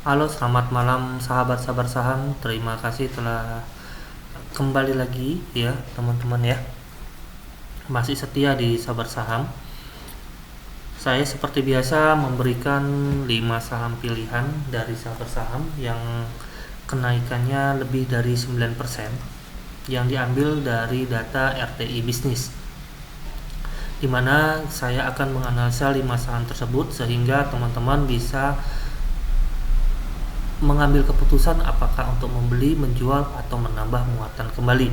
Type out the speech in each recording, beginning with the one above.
Halo, selamat malam sahabat-sahabat saham. Terima kasih telah kembali lagi ya, teman-teman ya. Masih setia di Sabar Saham. Saya seperti biasa memberikan 5 saham pilihan dari Sabar Saham yang kenaikannya lebih dari 9% yang diambil dari data RTI Bisnis, di mana saya akan menganalisa 5 saham tersebut sehingga teman-teman bisa mengambil keputusan apakah untuk membeli, menjual, atau menambah muatan kembali.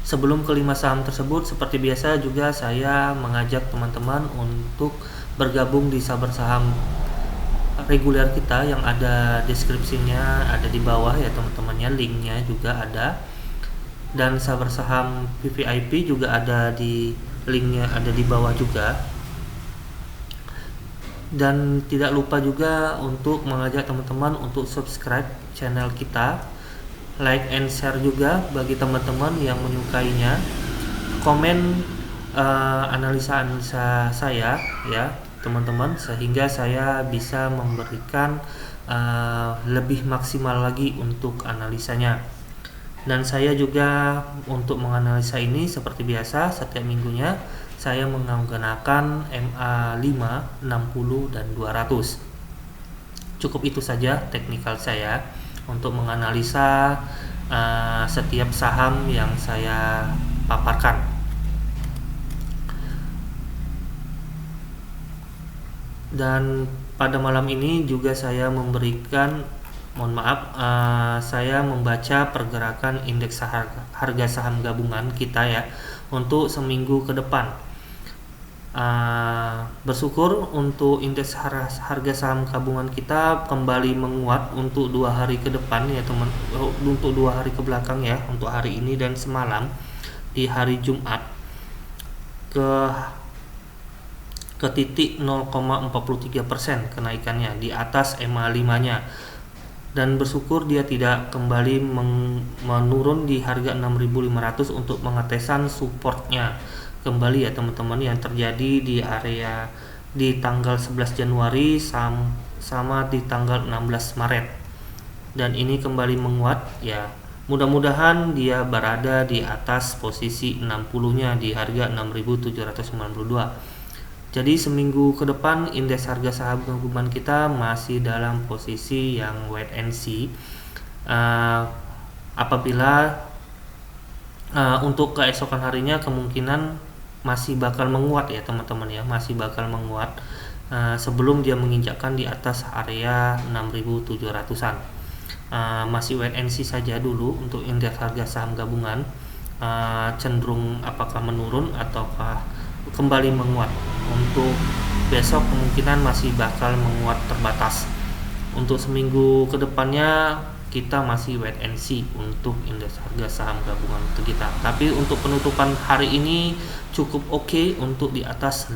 Sebelum kelima saham tersebut, seperti biasa juga saya mengajak teman-teman untuk bergabung di Sabar Saham reguler kita yang ada deskripsinya ada di bawah ya teman-temannya, linknya juga ada, dan Sabar Saham VVIP juga ada di linknya ada di bawah juga. Dan tidak lupa juga untuk mengajak teman-teman untuk subscribe channel kita, like and share juga bagi teman-teman yang menyukainya, komen analisa-analisa saya ya teman-teman, sehingga saya bisa memberikan lebih maksimal lagi untuk analisanya. Dan saya juga untuk menganalisa ini seperti biasa setiap minggunya saya menggunakan MA5, 60 dan 200. Cukup itu saja teknikal saya untuk menganalisa setiap saham yang saya paparkan. Dan pada malam ini juga saya memberikan saya membaca pergerakan indeks harga saham gabungan kita ya untuk seminggu ke depan. Bersyukur untuk indeks harga saham gabungan kita kembali menguat untuk 2 hari ke depan ya teman, untuk 2 hari ke belakang ya, untuk hari ini dan semalam di hari Jumat ke titik 0,43% kenaikannya di atas MA5 nya, dan bersyukur dia tidak kembali menurun di harga 6.500 untuk pengetesan supportnya kembali ya teman-teman, yang terjadi di area di tanggal 11 Januari sama di tanggal 16 Maret, dan ini kembali menguat ya. Mudah-mudahan dia berada di atas posisi 60 nya di harga 6.792. Jadi seminggu ke depan indeks harga saham gabungan kita masih dalam posisi yang wait and see. Apabila untuk keesokan harinya kemungkinan masih bakal menguat ya teman-teman ya, masih bakal menguat sebelum dia menginjakkan di atas area 6.700-an. Masih wait and see saja dulu untuk indeks harga saham gabungan, cenderung apakah menurun ataukah kembali menguat. Untuk besok kemungkinan masih bakal menguat terbatas. Untuk seminggu kedepannya kita masih wait and see untuk indeks harga saham gabungan kita. Tapi untuk penutupan hari ini cukup oke untuk di atas 5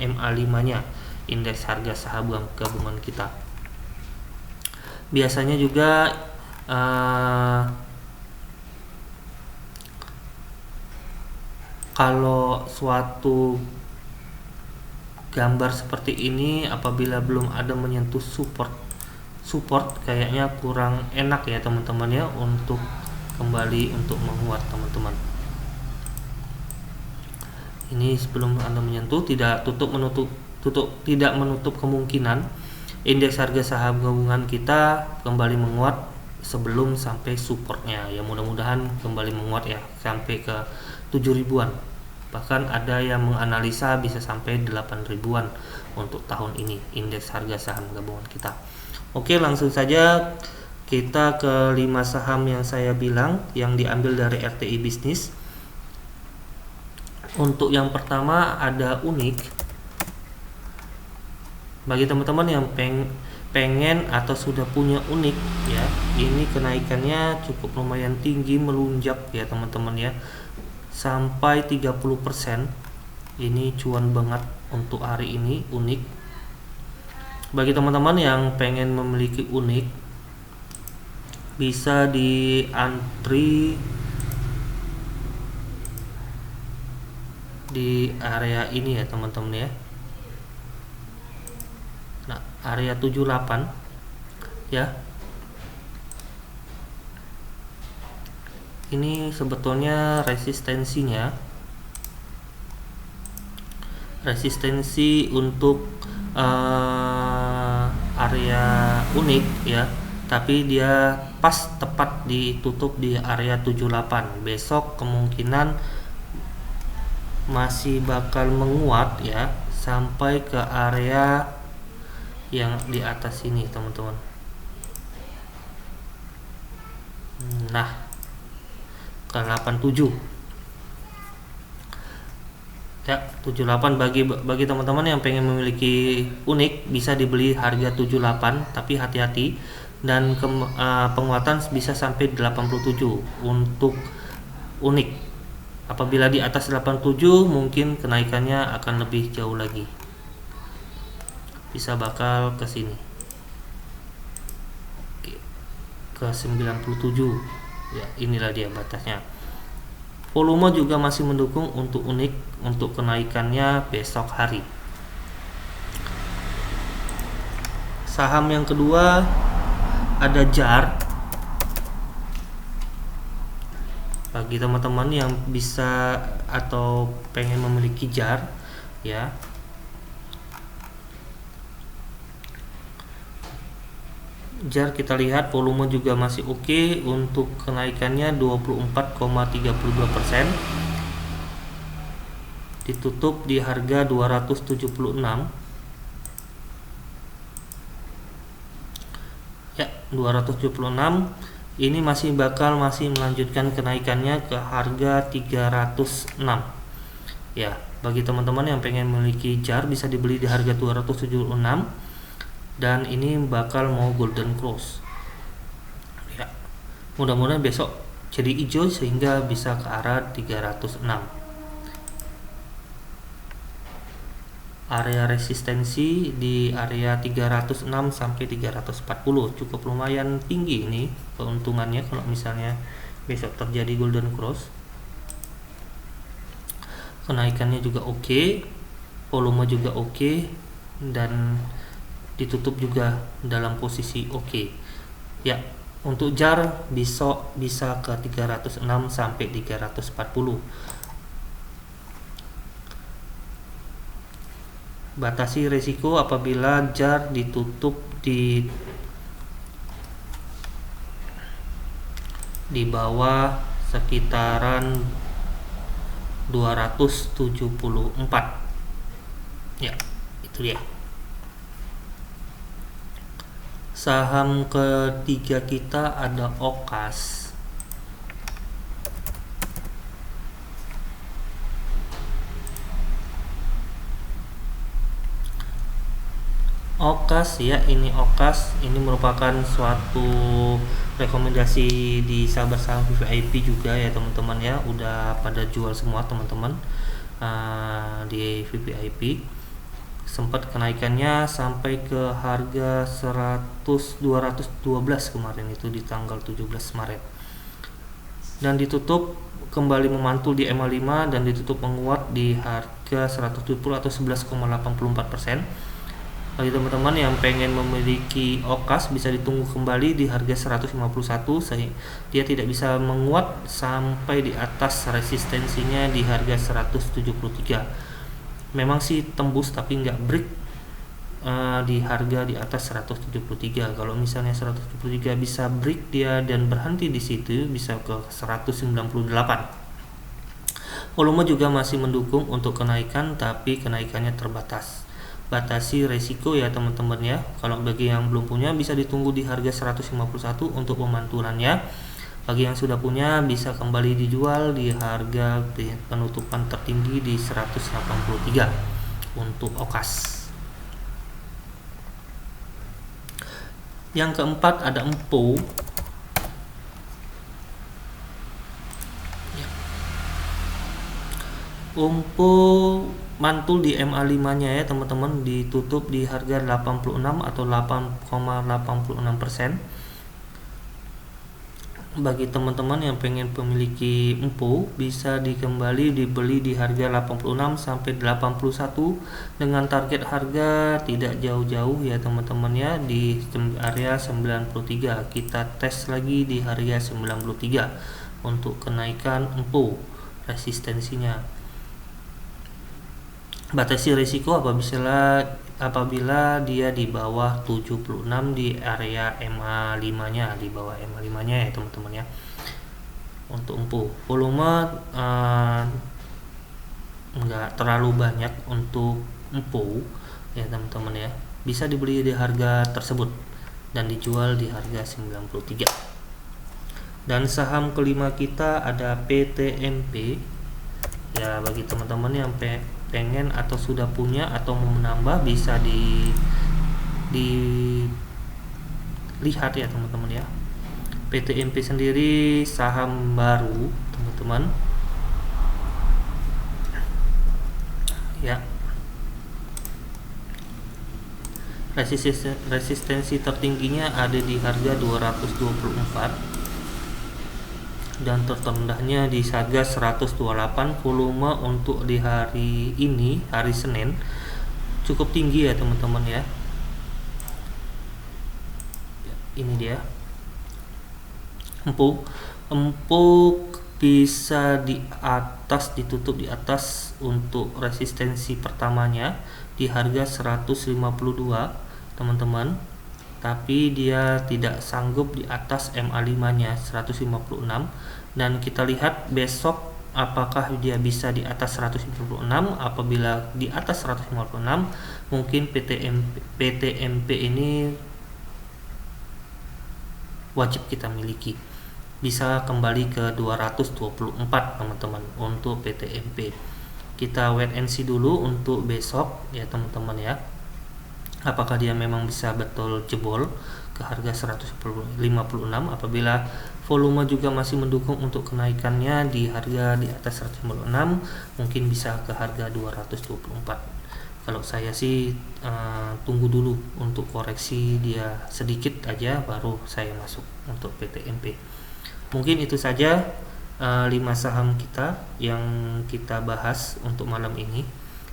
MA5 nya indeks harga saham gabungan kita. Biasanya juga kalau suatu gambar seperti ini apabila belum ada menyentuh support kayaknya kurang enak ya teman-teman ya untuk kembali untuk menguat teman-teman. Ini sebelum Anda menyentuh tidak menutup kemungkinan indeks harga saham gabungan kita kembali menguat sebelum sampai supportnya ya. Mudah-mudahan kembali menguat ya sampai ke 7 ribuan, bahkan ada yang menganalisa bisa sampai 8 ribuan untuk tahun ini indeks harga saham gabungan kita. Oke, langsung saja kita ke 5 saham yang saya bilang yang diambil dari RTI Bisnis. Untuk yang pertama ada Unik. Bagi teman-teman yang pengen atau sudah punya Unik ya, ini kenaikannya cukup lumayan tinggi, melunjak ya teman-teman ya, sampai 30%. Ini cuan banget untuk hari ini Unik. Bagi teman-teman yang pengen memiliki Unik, bisa diantri di area ini ya teman-teman ya. Nah, area 78 ya. Ini sebetulnya resistensinya, resistensi untuk area unik ya, tapi dia pas tepat ditutup di area 78. Besok kemungkinan masih bakal menguat ya sampai ke area yang di atas ini teman-teman. Nah, ke 87 ya, 78 bagi teman-teman yang pengen memiliki unik bisa dibeli harga 78, tapi hati-hati, dan penguatan bisa sampai 87 untuk unik. Apabila di atas 87 mungkin kenaikannya akan lebih jauh lagi, bisa bakal ke sini ke 97 ya. Inilah dia batasnya. Volume juga masih mendukung untuk unik untuk kenaikannya besok hari. Saham yang kedua ada JAR. Bagi teman-teman yang bisa atau pengen memiliki JAR ya, JAR kita lihat volume juga masih oke, untuk kenaikannya 24,32%, ditutup di harga 276 ya, 276. Ini masih melanjutkan kenaikannya ke harga 306 ya. Bagi teman-teman yang pengen memiliki JAR bisa dibeli di harga 276, dan ini bakal mau golden cross ya. Mudah-mudahan besok jadi hijau sehingga bisa ke arah 306. Area resistensi di area 306 sampai 340, cukup lumayan tinggi ini keuntungannya kalau misalnya besok terjadi golden cross. Kenaikannya juga oke, volume juga oke, dan ditutup juga dalam posisi oke ya. Untuk JAR besok bisa ke 306 sampai 340. Batasi risiko apabila JAR ditutup di bawah sekitaran 274 ya. Itu dia. Saham ketiga kita ada Okas. Okas ya, ini Okas ini merupakan suatu rekomendasi di sahabat saham VVIP juga ya teman-teman ya. Udah pada jual semua teman-teman di VVIP. Sempat kenaikannya sampai ke harga 212 kemarin itu di tanggal 17 Maret, dan ditutup kembali memantul di EMA 5 dan ditutup menguat di harga 170 atau 11,84%. Bagi teman-teman yang pengen memiliki Okas bisa ditunggu kembali di harga 151, sehingga dia tidak bisa menguat sampai di atas resistensinya di harga 173. Memang sih tembus tapi nggak break di harga di atas 173. Kalau misalnya 173 bisa break dia dan berhenti di situ, bisa ke 198. Volume juga masih mendukung untuk kenaikan, tapi kenaikannya terbatas. Batasi resiko ya teman-teman ya. Kalau bagi yang belum punya bisa ditunggu di harga 151 untuk pemantulannya. Bagi yang sudah punya bisa kembali dijual di harga penutupan tertinggi di 183 untuk Okas. Yang keempat ada Empo. Empo mantul di MA5 nya ya teman-teman, ditutup di harga 86 atau 8,86%. bagi teman-teman yang pengen memiliki empu, bisa dibeli di harga 86 sampai 81 dengan target harga tidak jauh-jauh ya teman-teman ya, di area 93. Kita tes lagi di harga 93 untuk kenaikan empu resistensinya. Batasi risiko apabila dia di bawah 76 di area MA5 nya, di bawah MA5 nya ya teman-teman ya. Untuk empu volume enggak terlalu banyak untuk empu ya teman-teman ya, bisa dibeli di harga tersebut dan dijual di harga 93. Dan saham kelima kita ada PTMP ya. Bagi teman-teman yang pengen atau sudah punya atau mau menambah, bisa dilihat ya teman-teman ya. PTMP sendiri saham baru teman-teman ya. Resistensi tertingginya ada di harga 224 dan tertendahnya di harga 128. Volume untuk di hari ini, hari Senin, cukup tinggi ya teman-teman ya. Ini dia empuk bisa ditutup di atas untuk resistensi pertamanya di harga 152 teman-teman, tapi dia tidak sanggup di atas MA5 nya 156. Dan kita lihat besok apakah dia bisa di atas 156. Apabila di atas 156, mungkin PTMP ini wajib kita miliki, bisa kembali ke 224 teman-teman untuk PTMP. Kita wait and see dulu untuk besok ya teman-teman ya, apakah dia memang bisa betul jebol ke harga 156. Apabila volume juga masih mendukung untuk kenaikannya di harga di atas 156, mungkin bisa ke harga 224. Kalau saya sih tunggu dulu untuk koreksi dia sedikit aja baru saya masuk untuk PTMP. Mungkin itu saja 5 saham kita yang kita bahas untuk malam ini,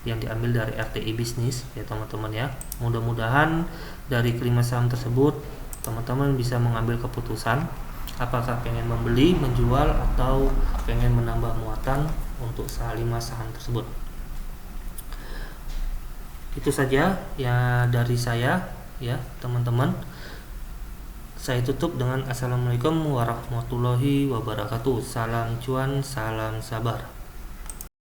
yang diambil dari RTI Bisnis ya teman-teman ya. Mudah-mudahan dari kelima saham tersebut teman-teman bisa mengambil keputusan apakah pengen membeli, menjual, atau pengen menambah muatan untuk 5 saham tersebut. Itu saja ya dari saya ya teman-teman. Saya tutup dengan assalamualaikum warahmatullahi wabarakatuh. Salam cuan, salam sabar.